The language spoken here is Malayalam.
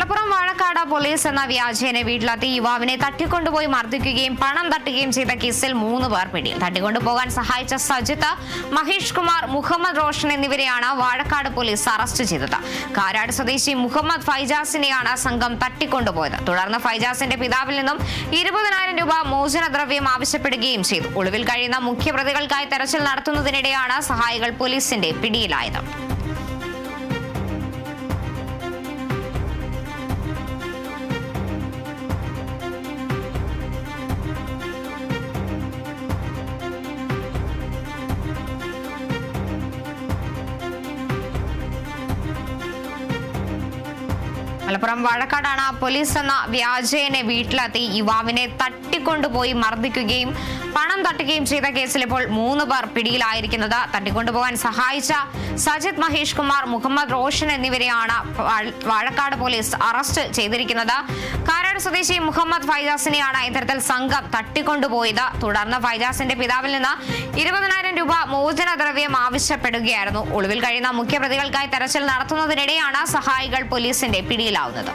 മലപ്പുറം വാഴക്കാട് പോലീസ് എന്ന വ്യാജേന വീട്ടിലെത്തി യുവാവിനെ തട്ടിക്കൊണ്ടുപോയി മർദ്ദിക്കുകയും പണം തട്ടുകയും ചെയ്ത കേസിൽ 3 പേർ പിടിയിൽ. തട്ടിക്കൊണ്ടുപോകാൻ സഹായിച്ച സജിത്ത്, മഹേഷ് കുമാർ, മുഹമ്മദ് റോഷൻ എന്നിവരെയാണ് വാഴക്കാട് പോലീസ് അറസ്റ്റ് ചെയ്തത്. കാരാട് സ്വദേശി മുഹമ്മദ് ഫൈജാസിനെയാണ് സംഘം തട്ടിക്കൊണ്ടുപോയത്. തുടർന്ന് ഫൈജാസിന്റെ പിതാവിൽ നിന്നും 20,000 രൂപ മോചനദ്രവ്യം ആവശ്യപ്പെടുകയും ചെയ്തു. ഒളിവിൽ കഴിയുന്ന മുഖ്യപ്രതികൾക്കായി തെരച്ചിൽ നടത്തുന്നതിനിടെയാണ് സഹായികൾ പോലീസിന്റെ പിടിയിലായത്. മലപ്പുറം വാഴക്കാടാണ് പോലീസ് എന്ന വ്യാജേന വീട്ടിലെത്തി യുവാവിനെ തട്ടിക്കൊണ്ടുപോയി മർദ്ദിക്കുകയും പണം തട്ടുകയും ചെയ്ത കേസിൽ ഇപ്പോൾ 3 പേർ പിടിയിലായിരിക്കുന്നത്. തട്ടിക്കൊണ്ടുപോകാൻ സഹായിച്ച സജിത്, മഹേഷ് കുമാർ, മുഹമ്മദ് റോഷൻ എന്നിവരെയാണ് വാഴക്കാട് പോലീസ് അറസ്റ്റ് ചെയ്തിരിക്കുന്നത്. കാരാട് സ്വദേശി മുഹമ്മദ് ഫൈജാസിനെയാണ് ഇത്തരത്തിൽ സംഘം തട്ടിക്കൊണ്ടുപോയത്. തുടർന്ന് ഫൈജാസിന്റെ പിതാവിൽ നിന്ന് 20,000 രൂപ മോചനദ്രവ്യം ആവശ്യപ്പെടുകയായിരുന്നു. ഒളിവിൽ കഴിയുന്ന മുഖ്യപ്രതികൾക്കായി തെരച്ചിൽ നടത്തുന്നതിനിടെയാണ് സഹായികൾ പോലീസിന്റെ പിടിയിലാവുന്നത്.